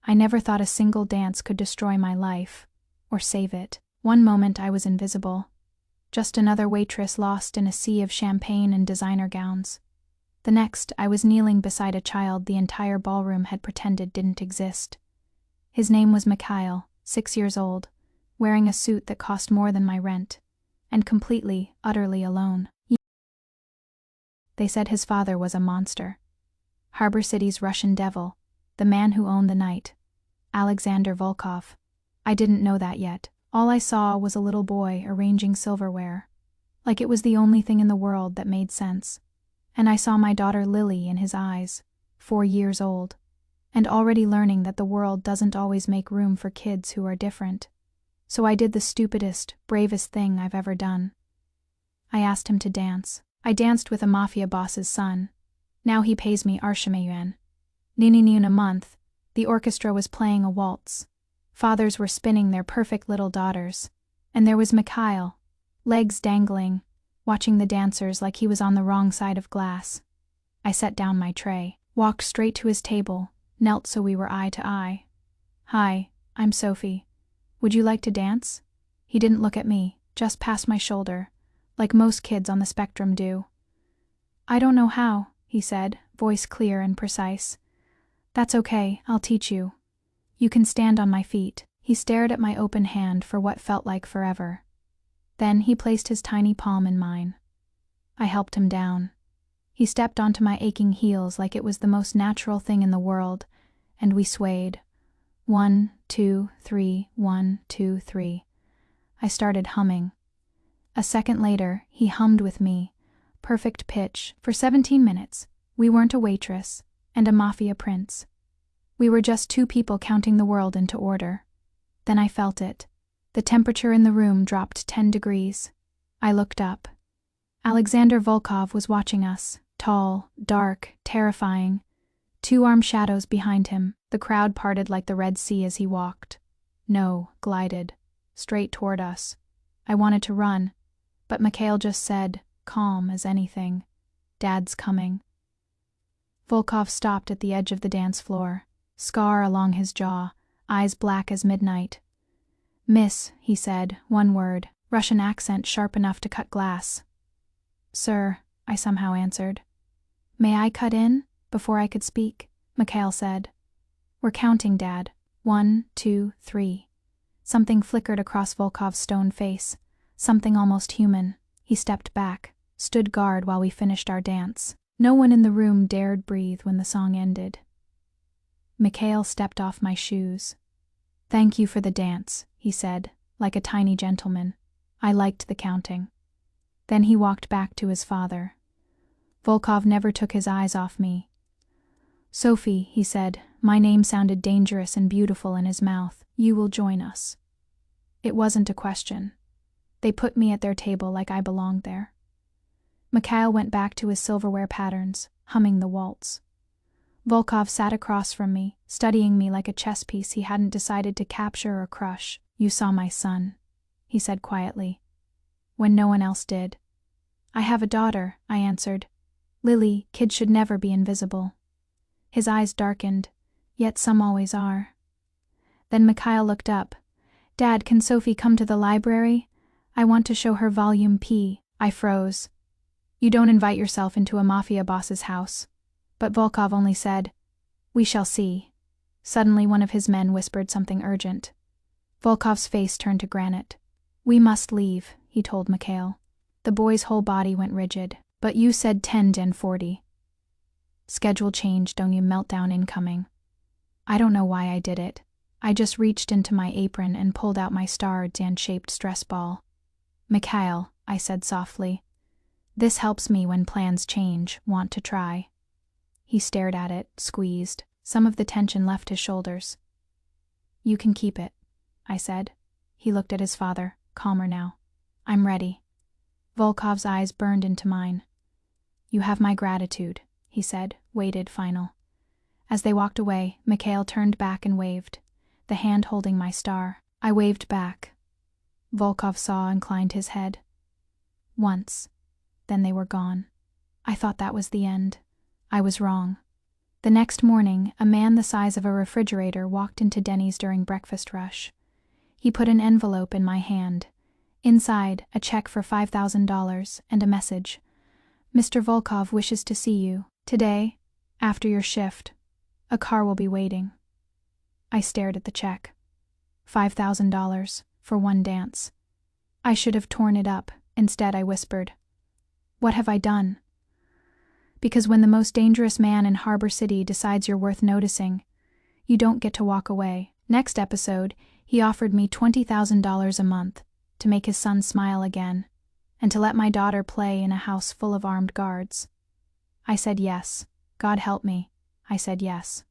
I never thought a single dance could destroy my life, or save it. One moment I was invisible, just another waitress lost in a sea of champagne and designer gowns. The next, I was kneeling beside a child the entire ballroom had pretended didn't exist. His name was Mikhail, 6 years old, wearing a suit that cost more than my rent, and completely, utterly alone. They said his father was a monster. Harbor City's Russian devil, the man who owned the night. Alexander Volkov. I didn't know that yet. All I saw was a little boy arranging silverware, like it was the only thing in the world that made sense. And I saw my daughter Lily in his eyes, 4 years old, and already learning that the world doesn't always make room for kids who are different. So I did the stupidest, bravest thing I've ever done. I asked him to dance. I danced with a mafia boss's son. Now he pays me Arshameyuan. In a month, the orchestra was playing a waltz. Fathers were spinning their perfect little daughters. And there was Mikhail, legs dangling, watching the dancers like he was on the wrong side of glass. I set down my tray, walked straight to his table, knelt so we were eye to eye. "Hi, I'm Sophie. Would you like to dance?" He didn't look at me, just past my shoulder, like most kids on the spectrum do. "I don't know how," he said, voice clear and precise. "That's okay, I'll teach you. You can stand on my feet." He stared at my open hand for what felt like forever. Then he placed his tiny palm in mine. I helped him down. He stepped onto my aching heels like it was the most natural thing in the world, and we swayed. 1, 2, 3, 1, 2, 3. I started humming. A second later, he hummed with me, perfect pitch, for 17 minutes. We weren't a waitress and a mafia prince. We were just 2 people counting the world into order. Then I felt it. The temperature in the room dropped 10 degrees. I looked up. Alexander Volkov was watching us, tall, dark, terrifying. 2 armed shadows behind him. The crowd parted like the Red Sea as he walked. No, glided. Straight toward us. I wanted to run, but Mikhail just said, calm as anything, "Dad's coming." Volkov stopped at the edge of the dance floor, scar along his jaw, eyes black as midnight. "Miss," he said, one word, Russian accent sharp enough to cut glass. "Sir," I somehow answered. "May I cut in?" Before I could speak, Mikhail said, "We're counting, Dad. 1, 2, 3. Something flickered across Volkov's stone face, something almost human. He stepped back, stood guard while we finished our dance. No one in the room dared breathe when the song ended. Mikhail stepped off my shoes. "Thank you for the dance," he said, like a tiny gentleman. I liked the counting. Then he walked back to his father. Volkov never took his eyes off me. "Sophie," he said, my name sounded dangerous and beautiful in his mouth, "you will join us." It wasn't a question. They put me at their table like I belonged there. Mikhail went back to his silverware patterns, humming the waltz. Volkov sat across from me, studying me like a chess piece he hadn't decided to capture or crush. "You saw my son," he said quietly, when no one else did. "I have a daughter," I answered. "Lily, kids should never be invisible." His eyes darkened, yet some always are. Then Mikhail looked up. "Dad, can Sophie come to the library? I want to show her volume P." I froze. "You don't invite yourself into a mafia boss's house." But Volkov only said, "We shall see." Suddenly one of his men whispered something urgent. Volkov's face turned to granite. "We must leave," he told Mikhail. The boy's whole body went rigid. "But you said 10:40. Schedule change, don't you meltdown incoming." I don't know why I did it. I just reached into my apron and pulled out my star-shaped stress ball. "Mikhail," I said softly. "This helps me when plans change, want to try." He stared at it, squeezed. Some of the tension left his shoulders. "You can keep it," I said. He looked at his father, calmer now. "I'm ready." Volkov's eyes burned into mine. "You have my gratitude," he said, weighted, final. As they walked away, Mikhail turned back and waved, the hand holding my star. I waved back. Volkov saw, inclined his head. Once. Then they were gone. I thought that was the end. I was wrong. The next morning, a man the size of a refrigerator walked into Denny's during breakfast rush. He put an envelope in my hand. Inside, a check for $5,000 and a message. "Mr. Volkov wishes to see you. Today, after your shift. A car will be waiting." I stared at the check. $5,000 for one dance. I should have torn it up. Instead, I whispered, "What have I done?" Because when the most dangerous man in Harbor City decides you're worth noticing, you don't get to walk away. Next episode, he offered me $20,000 a month to make his son smile again, and to let my daughter play in a house full of armed guards. I said yes. God help me. I said yes.